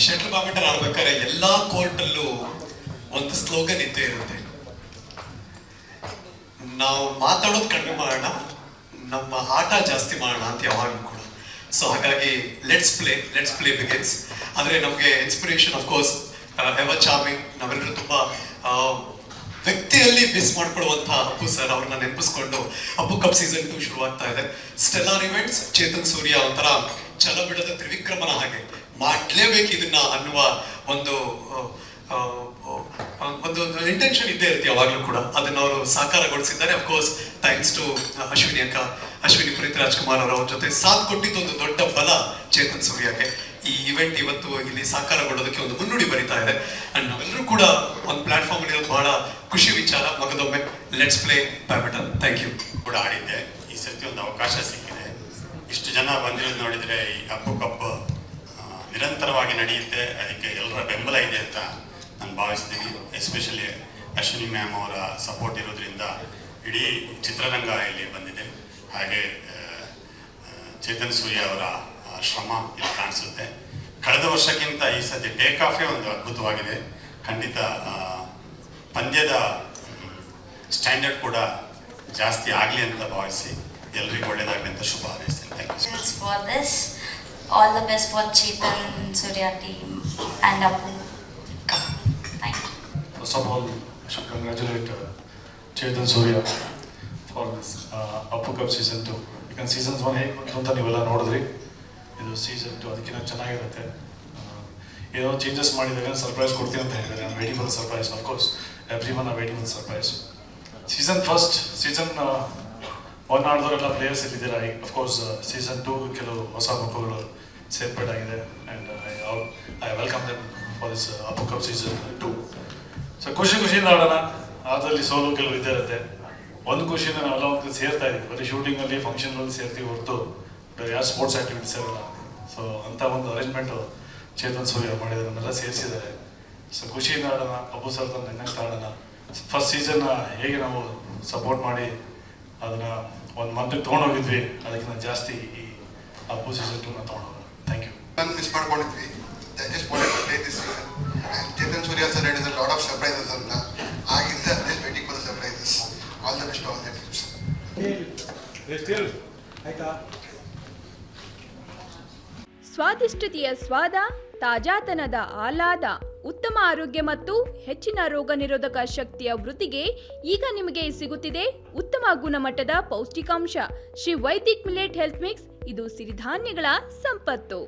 Shuttle badminton ಆಡ್ಬೇಕಾದ್ರೆ ಎಲ್ಲಾ court ಅಲ್ಲೂ ಒಂದು ಸ್ಲೋಗನ್ ಇದ್ದೇ ಇರುತ್ತೆ. ನಾವು ಮಾತಾಡೋದು ಕಡಿಮೆ ಮಾಡೋಣ, ನಮ್ಮ ಆಟ ಜಾಸ್ತಿ ಮಾಡೋಣ ಅಂತ ಯಾವಾಗಲೂ ಕೂಡ. ಸೊ ಹಾಗಾಗಿ ಲೆಟ್ಸ್ ಪ್ಲೇ ಬಿಗಿನ್ಸ್. ಆದರೆ ನಮಗೆ ಇನ್ಸ್ಪಿರೇಷನ್ ಅಫ್ಕೋರ್ಸ್ ಎವರ್ ಚಾರ್ಮಿಂಗ್, ನಾವೆಲ್ಲರೂ ತುಂಬ ವ್ಯಕ್ತಿಯಲ್ಲಿ ಮಿಸ್ ಮಾಡ್ಕೊಳ್ಳುವಂತಹ ಅಪ್ಪು ಸರ್, ಅವ್ರನ್ನ ನೆನಪಿಸ್ಕೊಂಡು ಅಪ್ಪು ಕಪ್ ಸೀಸನ್ 2 ಶುರುವಾಗ್ತಾ ಇದೆ. ಸ್ಟೆಲ್ಲಾರ್ ಇವೆಂಟ್ಸ್, ಚೇತನ್ ಸೂರ್ಯ ಒಂಥರ ಛಲ ಬಿಡದ ತ್ರಿವಿಕ್ರಮನ ಹಾಗೆ ಮಾಡಲೇಬೇಕು ಇದನ್ನ ಅನ್ನುವ ಒಂದು ಒಂದು ಇಂಟೆನ್ಷನ್ ಇದ್ದೇ ಇರುತ್ತೆ ಯಾವಾಗಲೂ ಕೂಡ. ಅದನ್ನ ಅವರು ಸಾಕಾರಗೊಳಿಸಿದ್ದಾರೆ. Of course thanks to Ashwini Puneeth Rajkumar ಅವರ ಜೊತೆ ಸಾಥ್ ಕೊಟ್ಟಿದ್ದೊಂದು ದೊಡ್ಡ ಬಲ ಚೇತನ್ ಸೂರ್ಯಗೆ. ಈ ಇವೆಂಟ್ ಇವತ್ತು ಇಲ್ಲಿ ಸಾಕಾರಗೊಳ್ಳೋದಕ್ಕೆ ಒಂದು ಮುನ್ನುಡಿ ಬರಿತಾ ಇದೆ. ಅಂಡ್ ನಾವೆಲ್ಲರೂ ಕೂಡ ಒಂದು ಪ್ಲಾಟ್ಫಾರ್ಮ್ ಇರೋದು ಬಹಳ ಖುಷಿ ವಿಚಾರ. ಮಗದೊಮ್ಮೆ let's play badminton. Thank you. ಕೂಡ ಆಡಿದ್ದೆ. ಈ ಸರ್ತಿ ಒಂದು ಅವಕಾಶ ಸಿಕ್ಕಿದೆ. ಇಷ್ಟು ಜನ ಬಂದಿರೋದು ನೋಡಿದರೆ ಈ ಅಪ್ಪು ಕಪ್ ನಿರಂತರವಾಗಿ ನಡೆಯುತ್ತೆ, ಅದಕ್ಕೆ ಎಲ್ಲರ ಬೆಂಬಲ ಇದೆ ಅಂತ ನಾನು ಭಾವಿಸ್ತೀನಿ. ಎಸ್ಪೆಷಲಿ ಅಶ್ವಿನಿ ಮ್ಯಾಮ್ ಅವರ ಸಪೋರ್ಟ್ ಇರೋದ್ರಿಂದ ಇಡೀ ಚಿತ್ರರಂಗ ಇಲ್ಲಿ ಬಂದಿದೆ. ಹಾಗೆ ಚೇತನ್ ಸೂರ್ಯ ಅವರ ಶ್ರಮ ಇಲ್ಲಿ ಕಾಣಿಸುತ್ತೆ. ಕಳೆದ ವರ್ಷಕ್ಕಿಂತ ಈ ಸತಿ ಟೇಕ್ ಆಫೇ ಒಂದು ಅದ್ಭುತವಾಗಿದೆ. ಖಂಡಿತ ಪಂದ್ಯದ ಸ್ಟ್ಯಾಂಡರ್ಡ್ ಕೂಡ ಜಾಸ್ತಿ ಆಗಲಿ ಅಂತ ಭಾವಿಸಿ ಎಲ್ರಿಗೂ ಒಳ್ಳೆಯದಾಗಲಿ ಅಂತ ಶುಭ ಹಾರೈಸ್ತೀನಿ. Thank you. All the best for Chetan Surya team and Apu. Thank you. First of all, I should congratulate Chetan Surya for this Apu Cup Season 2. Because Season 1 ಹೇಗೆ ಅಂತ ನೀವೆಲ್ಲ ನೋಡಿದ್ರಿ, ಇದು Season 2 ಅದಕ್ಕಿಂತ ಚೆನ್ನಾಗಿರುತ್ತೆ. ಏನೋ ಚೇಂಜಸ್ ಮಾಡಿದಾಗ ಸರ್ಪ್ರೈಸ್ ಕೊಡ್ತೀನಿ ಅಂತ ಹೇಳಿದ್ದಾರೆ. I am waiting for the surprise. Of course everyone are waiting for the surprise. Season 1 ಆಡಿದವರೆಲ್ಲ ಪ್ಲೇಯರ್ಸ್ ಇಲ್ಲಿದ್ದೀರಾ. ಅಫ್ಕೋರ್ಸ್ Season 2 ಕೆಲವು ಹೊಸ ಮುಖಗಳು ಸೇರ್ಪಡೆಯಾಗಿದೆ. And I welcome them for this Appu cup Season 2. So ಖುಷಿಯಿಂದ ಆಡೋಣ. ಅದರಲ್ಲಿ ಸೋಲು ಕೆಲವು ಇದ್ದೇ ಇರುತ್ತೆ. ಒಂದು ಖುಷಿಯಿಂದ ನಾವೆಲ್ಲ ಒಂದು ಸೇರ್ತಾ ಇದ್ದೀವಿ. ಬರೀ ಶೂಟಿಂಗಲ್ಲಿ ಫಂಕ್ಷನ್ಗಳಲ್ಲಿ ಸೇರ್ತೀವಿ ಹೊರತು ಬೇರೆ ಯಾವ ಸ್ಪೋರ್ಟ್ಸ್ ಆ್ಯಕ್ಟಿವಿಟೀಸ್ ಇರಲ್ಲ. ಸೊ ಅಂಥ ಒಂದು ಅರೇಂಜ್ಮೆಂಟು ಚೇತನ್ ಸೂರ್ಯ ಮಾಡಿದ್ದಾರೆ, ನನ್ನೆಲ್ಲ ಸೇರಿಸಿದ್ದಾರೆ. ಸೊ ಖುಷಿಯಿಂದ ಆಡೋಣ. ಅಪ್ಪು ಸರ್ ತಂದು ನೆನಕ್ತ ಆಡೋಣ. ಫಸ್ಟ್ ಸೀಸನ್ನ ಹೇಗೆ ನಾವು ಸಪೋರ್ಟ್ ಮಾಡಿ ಅದನ್ನು ಒಂದು ಮಂತ್ಗೆ ತೊಗೊಂಡೋಗಿದ್ವಿ, ಅದಕ್ಕಿಂತ ಜಾಸ್ತಿ ಈ ಅಪ್ಪು Season 2ನ ತೊಗೊಂಡೋಗೋಣ. Thank you. ಮಿಸ್ ಮಾಡ್ಕೊಂಡಿದ್ವಿ. I just wanted to play this season. And Chetan Surya sir had a lot of surprises ಅಂತ. ಆಗಿಂದ just waiting for the surprises. All the best to all the teams. ಸ್ವಾದಿಷ್ಟತೆಯ ಸ್ವಾದ, ತಾಜಾತನದ ಆಹ್ಲಾದ, ಉತ್ತಮ ಆರೋಗ್ಯ ಮತ್ತು ಹೆಚ್ಚಿನ ರೋಗ ನಿರೋಧಕ ಶಕ್ತಿಯ ವೃದ್ಧಿಗೆ ಈಗ ನಿಮಗೆ ಸಿಗುತ್ತಿದೆ ಉತ್ತಮ ಗುಣಮಟ್ಟದ ಪೌಷ್ಟಿಕಾಂಶ. Shri Vaidik millet health mix. ಇದು ಸಿರಿಧಾನ್ಯಗಳ ಸಂಪತ್ತು.